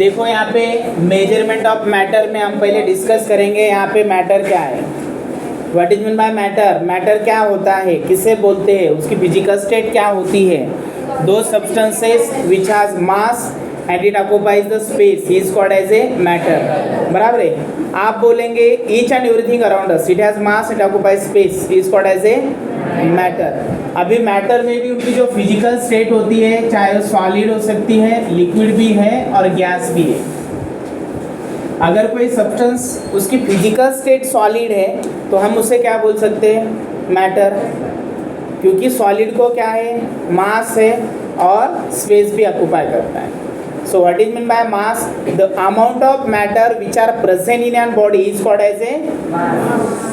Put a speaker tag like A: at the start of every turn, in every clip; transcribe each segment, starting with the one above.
A: देखो यहाँ पे मेजरमेंट ऑफ मैटर में हम पहले डिस्कस करेंगे। यहाँ पे मैटर क्या है, what is mean bye matter. Matter क्या होता है, किसे बोलते हैं, उसकी फिजिकल स्टेट क्या होती है। Those substances which has mass and it occupies the space he is called as a matter. बराबर है। आप बोलेंगे each and everything around us it has mass and occupies space he is called as a matter. अभी matter में भी उनकी जो physical state होती है, चाहे वो सॉलिड हो सकती है, लिक्विड भी है और गैस भी है। अगर कोई सब्सटेंस उसकी फिजिकल स्टेट सॉलिड है तो हम उसे क्या बोल सकते हैं, मैटर, क्योंकि सॉलिड को क्या है, मास है और स्पेस भी ऑक्युपाई करता है। So what is mean by mass, the amount of matter which are present in an body is called as a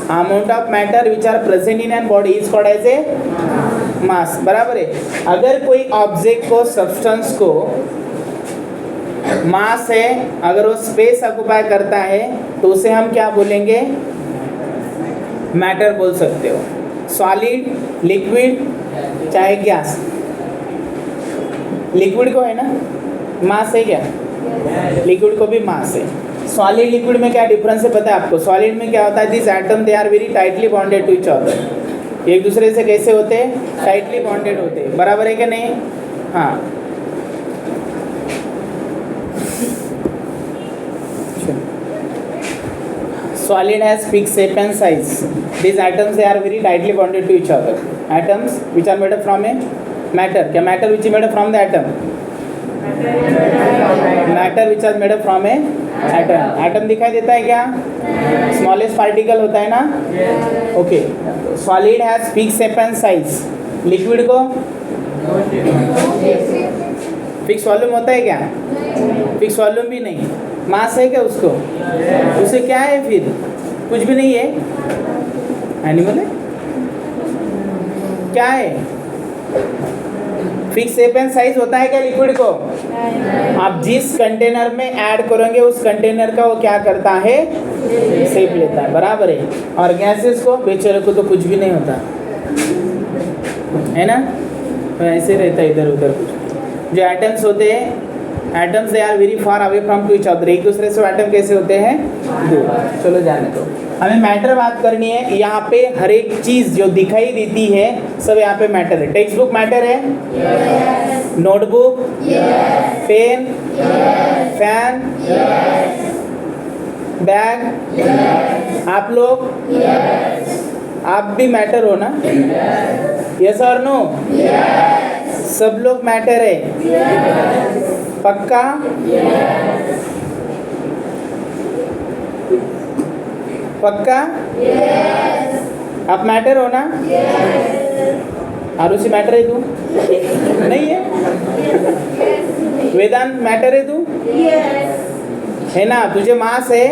A: amount of matter which are present in an body is called as a mass. बराबर है। अगर कोई object को, substance को मास है, अगर वो space occupy करता है तो उसे हम क्या बोलेंगे, मैटर बोल सकते हो। सॉलिड, लिक्विड, चाहे गैस, लिक्विड को है ना मास है क्या, लिक्विड को भी मास है। सॉलिड लिक्विड में क्या डिफरेंस है पता है आपको। सॉलिड में क्या होता है, this atom they are very tightly bonded to each other. एक दूसरे से कैसे होते हैं, टाइटली बॉन्डेड होते हैं। बराबर है कि नहीं। हाँ, solid has fixed shape and size. These atoms they are very tightly bonded to each other. Atoms which are made up from a matter. क्या matter which is made up from the atom? Matter which are made up from a atom. Atom दिखाई देता है क्या? Smallest particle होता है ना? Okay. Solid has fixed shape and size. Liquid को fixed volume होता है क्या? Fixed volume भी नहीं। मास है क्या उसको, उसे क्या है फिर, कुछ भी नहीं है, एनिमल है, क्या है, फिक्स शेप एंड साइज होता है क्या लिक्विड को। आप जिस कंटेनर में ऐड करोगे उस कंटेनर का वो क्या करता है, शेप लेता है। बराबर है। और गैसेस को, बेचारे को तो कुछ भी नहीं होता है ना, ऐसे रहता है इधर उधर। जो एटम्स होते हैं, atoms they are very far away from to each other. एक दूसरे से एटम कैसे होते हैं, दूर। चलो जाने दो, हमें मैटर बात करनी है। यहाँ पे हर एक चीज़ जो दिखाई देती है सब यहाँ पे मैटर है। टेक्स्ट बुक मैटर है, नोटबुक, पेन, फैन, बैग, आप लोग, आप भी मैटर हो ना, यस और नो, सब लोग मैटर है, पक्का। पक्का, आप मैटर हो ना। आरुषि मैटर है तू, नहीं है। वेदांत मैटर है तू, है ना। तुझे मास है,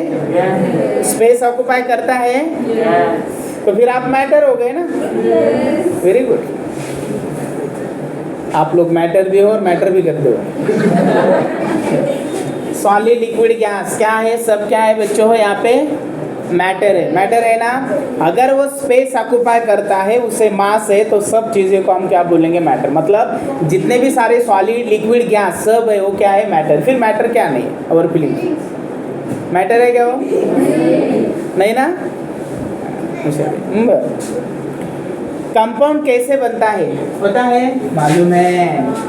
A: स्पेस ऑक्युपाई करता है, तो फिर आप मैटर हो गए ना। Very good. आप लोग मैटर भी हो और मैटर भी करते हो। सॉलिड, लिक्विड, गैस क्या है, सब क्या है बच्चों, यहाँ पे मैटर है। मैटर है ना। अगर वो स्पेस ऑक्युपाई करता है, उसे मास है, तो सब चीज़ों को हम क्या बोलेंगे, मैटर। मतलब जितने भी सारे सॉलिड, लिक्विड, गैस सब है वो क्या है, मैटर। फिर मैटर क्या नहीं है, और फीलिंग मैटर है क्या वो, नहीं ना। कंपाउंड कैसे बनता है पता है, मालूम है।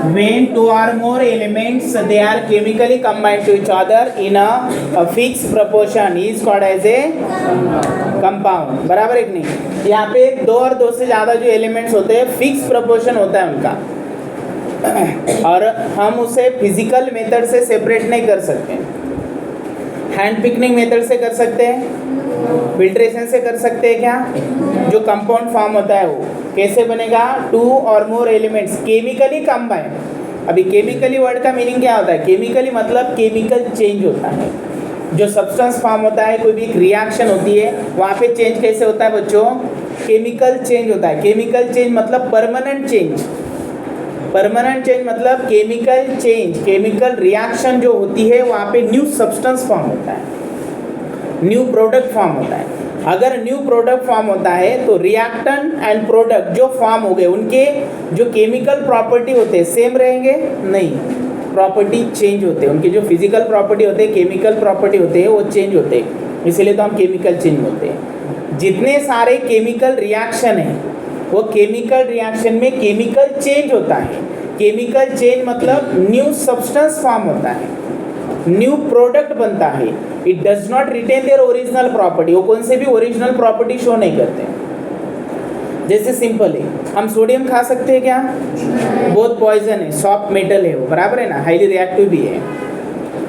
A: When two or more elements they are chemically combined to each other in a fixed proportion is called as a compound। बराबर है कि नहीं। यहाँ पे दो और दो से ज़्यादा जो एलिमेंट्स होते हैं, फिक्स प्रोपोर्शन होता है उनका, और हम उसे फिजिकल मेथड से सेपरेट नहीं कर सकते। हैंड पिकनिंग मेथड से कर सकते हैं, फिल्ट्रेशन से कर सकते हैं क्या। जो कंपाउंड फॉर्म होता है वो कैसे बनेगा, टू और मोर एलिमेंट्स केमिकली कंबाइंड। अभी केमिकली वर्ड का मीनिंग क्या होता है, केमिकली मतलब केमिकल चेंज होता है। जो सब्सटेंस फॉर्म होता है, कोई भी एक रिएक्शन होती है, वहाँ पे चेंज कैसे होता है बच्चों, केमिकल चेंज होता है। केमिकल चेंज मतलब परमानेंट चेंज। परमानेंट चेंज मतलब केमिकल चेंज, केमिकल रिएक्शन जो होती है वहाँ पे न्यू सब्सटेंस फॉर्म होता है, न्यू प्रोडक्ट फॉर्म होता है। अगर न्यू प्रोडक्ट फॉर्म होता है तो रिएक्टेंट एंड प्रोडक्ट जो फॉर्म हो गए उनके जो केमिकल प्रॉपर्टी होते हैं सेम रहेंगे नहीं, प्रॉपर्टी चेंज होते हैं, उनकी जो फिजिकल प्रॉपर्टी होते हैं, केमिकल प्रॉपर्टी होते हैं, वो चेंज होते हैं, इसीलिए तो हम केमिकल चेंज बोलते हैं। जितने सारे केमिकल रिएक्शन हैं वो केमिकल रिएक्शन में केमिकल चेंज होता है। केमिकल चेंज मतलब न्यू सब्सटेंस फॉर्म होता है, न्यू प्रोडक्ट बनता है। It does not retain their original property, वो कौन से भी ओरिजिनल प्रॉपर्टी शो नहीं करते। जैसे सिंपल है, हम सोडियम खा सकते हैं क्या? बहुत पॉइजन है, सॉफ्ट मेटल है वो, बराबर है ना, हाईली रिएक्टिव भी है।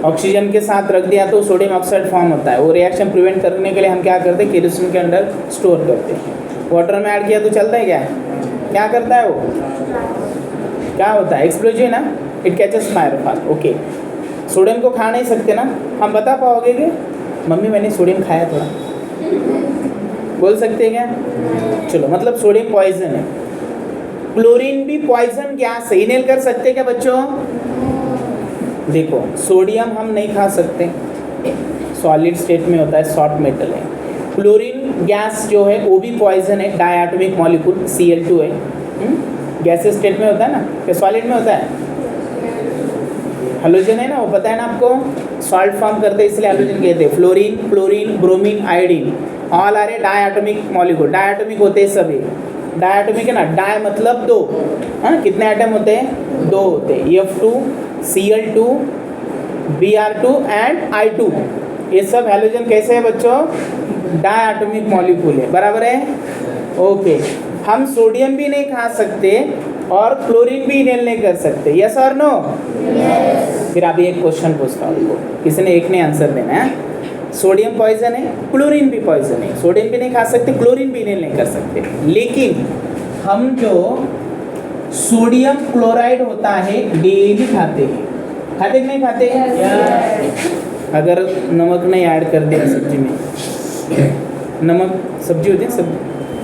A: ऑक्सीजन के साथ रख दिया तो सोडियम ऑक्साइड फॉर्म होता है। वो रिएक्शन प्रिवेंट करने के लिए हम क्या करते हैं, केरोसिन के अंदर स्टोर करते हैं। वाटर में ऐड किया तो चलता है क्या? क्या करता है वो? क्या होता है? एक्सप्लोजन ना, it catches fire fast. Okay, sodium को खा नहीं सकते ना, हम बता पाओगे कि मम्मी मैंने सोडियम खाया थोड़ा, बोल सकते हैं क्या? चलो, मतलब सोडियम पॉइजन है। क्लोरीन भी पॉइजन गैस है, इनहेल कर सकते हैं क्या बच्चों? देखो, सोडियम हम नहीं खा सकते, सॉलिड स्टेट में होता है, सॉफ्ट मेटल है। क्लोरीन गैस जो है वो भी पॉइजन है, डायटोमिक मॉलिक्यूल Cl2 है, गैसेस स्टेट में होता है ना, क्या सॉलिड में होता है? हेलोजन है ना, वो पता है ना आपको, सॉल्ट फॉर्म करते हैं इसलिए हेलोजन कहते हैं। Fluorine, chlorine, bromine, iodine all are a diatomic molecule. Diatomic होते हैं सभी, डायटोमिक है ना, डाय मतलब दो, हाँ कितने आइटम होते हैं? दो होते हैं, F2, Cl2, Br2 and I2। ये सब हेलोजन कैसे है बच्चों? डायटोमिक मॉलिक्यूल है, बराबर है? ओके, हम सोडियम भी नहीं खा सकते और क्लोरीन भी इनहेल नहीं कर सकते, यस और नो? फिर अभी एक क्वेश्चन पूछता हूँ, किसी ने एक ने आंसर देना है। सोडियम पॉइजन है, क्लोरीन भी पॉइजन है, सोडियम भी नहीं खा सकते, क्लोरीन भी इनहेल नहीं कर सकते, लेकिन हम जो सोडियम क्लोराइड होता है डेली खाते हैं, खाते कि नहीं खाते? अगर नमक नहीं ऐड कर दिया सब्जी में, नमक सब्जी होती है,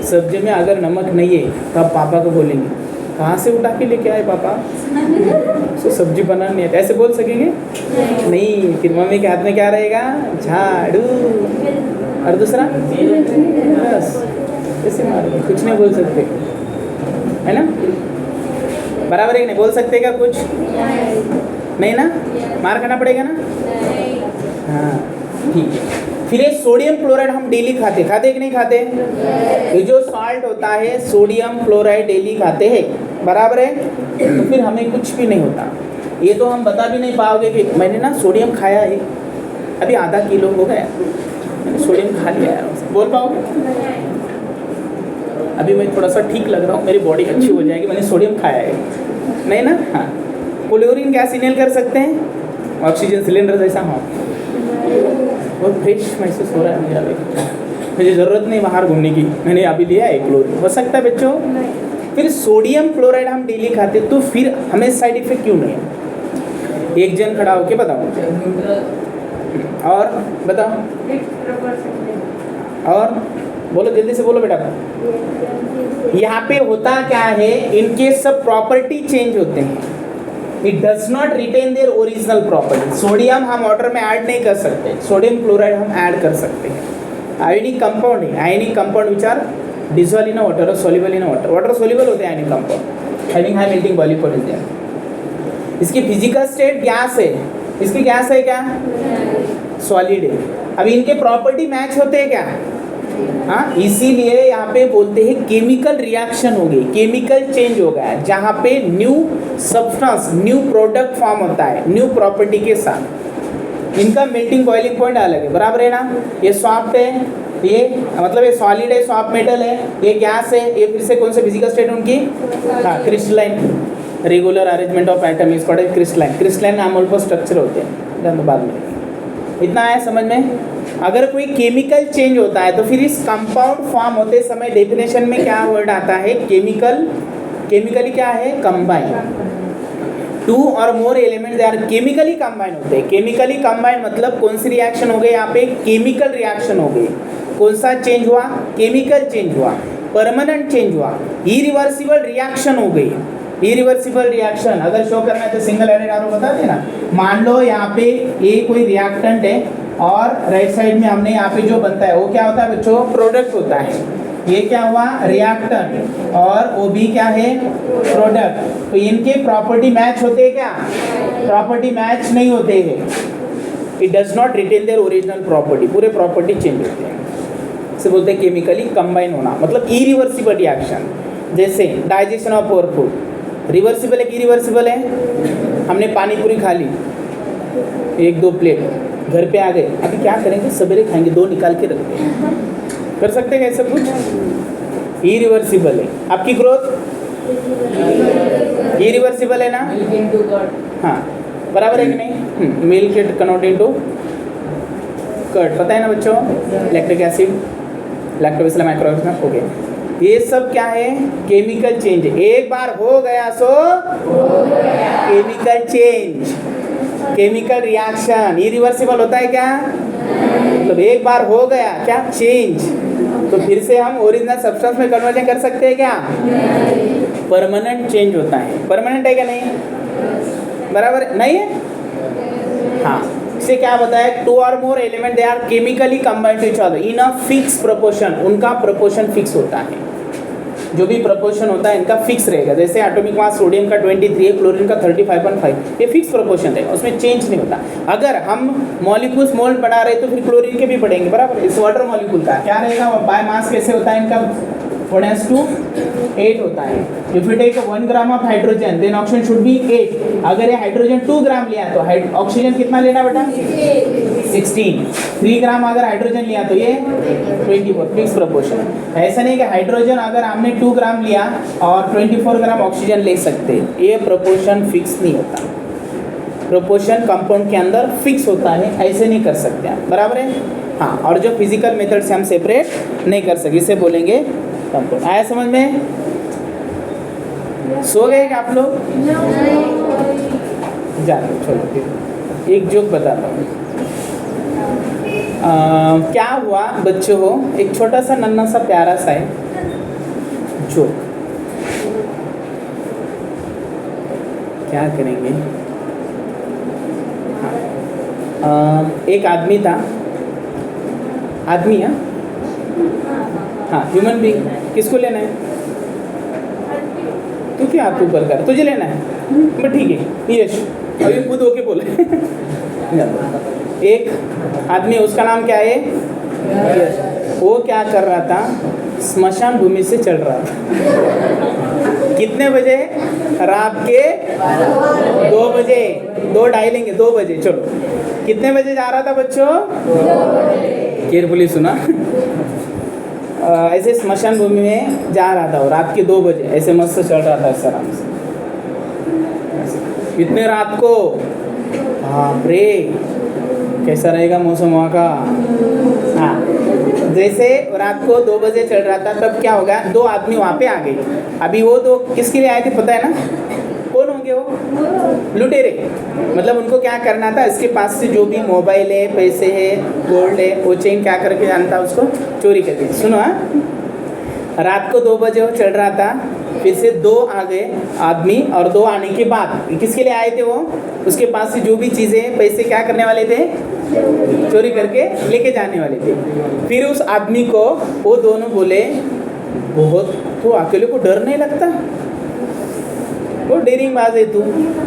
A: सब्जी में अगर नमक नहीं है तो आप पापा को बोलेंगे कहाँ से उठा के लेके आए पापा, तो सब्जी बनाना नहीं है, ऐसे बोल सकेंगे? नहीं। फिर मम्मी के हाथ में क्या रहेगा? झाड़ू, और दूसरा बस ऐसे मारोगे, कुछ नहीं बोल सकते, है ना, बराबर है? नहीं बोल सकते क्या कुछ? नहीं ना, मार खाना पड़ेगा ना? हाँ ठीक है। फिर ये सोडियम क्लोराइड हम डेली खाते कि नहीं खाते? ये जो सॉल्ट होता है सोडियम क्लोराइड डेली खाते हैं, बराबर है? तो फिर हमें कुछ भी नहीं होता। ये तो हम बता भी नहीं पाओगे कि मैंने ना सोडियम खाया है, अभी आधा किलो हो गया मैंने सोडियम खा लिया है, बोल पाओगे? अभी मैं थोड़ा सा ठीक लग रहा हूँ, मेरी बॉडी अच्छी हो जाएगी, मैंने सोडियम खाया है, नहीं ना? हाँ। क्लोरीन गैस इनहेल कर सकते हैं, ऑक्सीजन सिलेंडर जैसा, हाँ, बहुत फ्रेश महसूस हो रहा है मेरा, मुझे ज़रूरत नहीं बाहर घूमने की, मैंने अभी लिया है क्लोरीन, हो सकता है बच्चों? फिर सोडियम क्लोराइड हम डेली खाते तो फिर हमें साइड इफेक्ट क्यों नहीं है? एक जन खड़ा होके बताओ, और बताओ, और बोलो, जल्दी से बोलो बेटा। यहाँ पे होता क्या है, इनके सब प्रॉपर्टी चेंज होते हैं, it does not retain their original property. Sodium हम वाटर में ऐड नहीं कर सकते, सोडियम क्लोराइड हम ऐड कर सकते हैं। आयोनिक कंपाउंड है, ionic compound which are dissolve in water और soluble in water, water soluble होते हैं ionic compound, having high melting boiling point is there. इसकी फिजिकल स्टेट गैस है, इसकी गैस है क्या? सॉलिड है। अब इनके प्रॉपर्टी मैच होते हैं क्या? हाँ, इसीलिए यहाँ पे बोलते हैं केमिकल रिएक्शन हो गई, केमिकल चेंज हो गया, जहाँ पे new substance, new product form होता है न्यू प्रॉपर्टी के साथ। इनका मेल्टिंग बॉइलिंग पॉइंट अलग है, बराबर है ना? ये सॉफ्ट है, ये मतलब ये सॉलिड है, सॉफ्ट मेटल है, ये गैस है, ये फिर से कौन से फिजिकल स्टेट उनकी? हाँ, crystalline, regular arrangement of atom is called crystalline. Crystalline amorphous structure होते हैं, बाद में। इतना आया समझ में? अगर कोई केमिकल चेंज होता है तो फिर इस कंपाउंड फॉर्म होते समय डेफिनेशन में क्या वर्ड आता है? केमिकल, केमिकली क्या है? कंबाइन। टू और more element they are chemically combine होते हैं। केमिकली कंबाइन मतलब कौन सी रिएक्शन हो गई यहाँ पे? केमिकल रिएक्शन हो गई। कौन सा चेंज हुआ? केमिकल चेंज हुआ, परमानेंट चेंज हुआ, इरिवर्सिबल रिएक्शन हो गई। इरिवर्सिबल रिएक्शन अगर शो करना है तो सिंगल एडेड आरो बता देना। मान लो यहाँ पे ये कोई रिएक्टेंट है और राइट साइड में हमने यहाँ पे जो बनता है वो क्या होता है बच्चों? प्रोडक्ट होता है। ये क्या हुआ, रिएक्टेंट, और ओ बी क्या है, प्रोडक्ट। तो इनके प्रॉपर्टी मैच होते हैं क्या, प्रॉपर्टी मैच नहीं होते हैं, it does not retain their original property, पूरे प्रॉपर्टी चेंज होते हैं। इसे बोलते हैं केमिकली कंबाइन होना, मतलब इरिवर्सिबल रिएक्शन। जैसे digestion of our food, reversible है कि इरिवर्सिबल है। हमने पानी पूरी खा ली 1-2 प्लेट, घर पे आ गए, अभी क्या करेंगे, सवेरे खाएंगे, 2 निकाल के रखते हैं, कर सकते हैं ऐसा कुछ, इरिवर्सिबल है। आपकी ग्रोथ इरिवर्सिबल है ना, हाँ बराबर है कि नहीं। Milk it convert into curd, पता है ना बच्चों, lactic acid, lactobacillus microorganism, okay. ये सब क्या है, केमिकल चेंज। एक बार हो गया सो chemical change, chemical reaction irreversible होता है क्या, मतलब एक बार हो गया क्या, चेंज, तो फिर से हम ओरिजिनल सब्सटेंस में कन्वर्जन कर सकते हैं क्या, परमानेंट चेंज होता है। परमानेंट है क्या नहीं, बराबर नहीं है, हाँ। इससे क्या बताया, 2 और more element they are chemically combined to each other in a fix proportion, उनका प्रोपोर्शन फिक्स होता है, जो भी प्रोपोर्शन होता है इनका फिक्स रहेगा। जैसे एटॉमिक मास सोडियम का 23 है, क्लोरीन का 35.5, ये फिक्स प्रोपोर्शन रहेगा, उसमें चेंज नहीं होता। अगर हम मॉलिक्यूल्स मोल बढ़ा रहे तो फिर क्लोरीन के भी बढ़ेंगे, बराबर। इस वाटर मॉलिक्यूल का क्या रहेगा, बाय मास कैसे होता है इनका, 1:8 होता है। If you take 1 gram of hydrogen then oxygen should be 8। अगर ये हाइड्रोजन 2 ग्राम लिया तो ऑक्सीजन कितना लेना बेटा, 16। 3 ग्राम अगर हाइड्रोजन लिया तो ये 24, फिक्स प्रोपोर्शन। ऐसा नहीं कि हाइड्रोजन अगर हमने 2 ग्राम लिया और 24 ग्राम ऑक्सीजन ले सकते, ये प्रोपोर्शन फिक्स नहीं होता। प्रोपोर्शन कंपाउंड के अंदर फिक्स होता है, ऐसे नहीं कर सकते आप, बराबर है, हाँ। और जो फिजिकल मेथड से हम सेपरेट नहीं कर सकते, इसे बोलेंगे कंपाउंड। आया समझ में, सो गए क्या आप लोग, जाओ चलो एक जोक बताता हूँ। क्या हुआ बच्चों हो, एक छोटा सा नन्हा सा प्यारा सा है जोक, क्या करेंगे, एक आदमी था, आदमी है, हाँ ह्यूमन बीइंग, किसको लेना है, तू क्या हाथ ऊपर कर, तुझे लेना है, बट ठीक है यश, अभी खुद होके बोले। एक आदमी, उसका नाम क्या है यश, वो क्या कर रहा था, स्मशान भूमि से चल रहा था। कितने बजे, रात के 2 बजे, 2 डायलेंगे 2 बजे, चलो कितने बजे जा रहा था बच्चों, केयरफुली सुना। ऐसे स्मशान भूमि में जा रहा था और रात के 2 बजे ऐसे मस्त चल रहा था ऐसे आराम से, इतने रात को, बाप रे कैसा रहेगा मौसम वहाँ का, हाँ। जैसे रात को 2 बजे चल रहा था तब क्या होगा, 2 आदमी वहाँ पे आ गए। अभी वो 2 किसके लिए आए थे पता है ना, कौन होंगे वो, लुटेरे। मतलब उनको क्या करना था, इसके पास से जो भी मोबाइल है, पैसे है, गोल्ड है, वो चेन क्या करके जानता उसको चोरी करके। सुनो हाँ, रात को 2 बजे वो चल रहा था, फिर से 2 आ गए आदमी, और 2 आने के बाद किसके लिए आए थे वो, उसके पास से जो भी चीज़ें पैसे क्या करने वाले थे, चोरी करके लेके जाने वाले थे। फिर उस आदमी को वो दोनों बोले, बहुत तो अकेले को डर नहीं लगता, वो डेरिंग बाज है तू,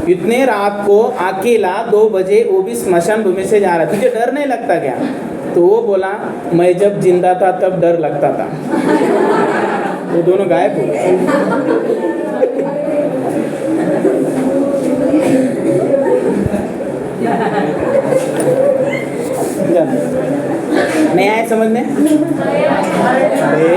A: इतने रात को अकेला 2 बजे, वो भी स्मशान भूमि से जा रहा, तुझे डर नहीं लगता क्या। तो वो बोला, मैं जब जिंदा था तब डर लगता था। वो दोनों गायब हो गए। नहीं आए समझ में, अरे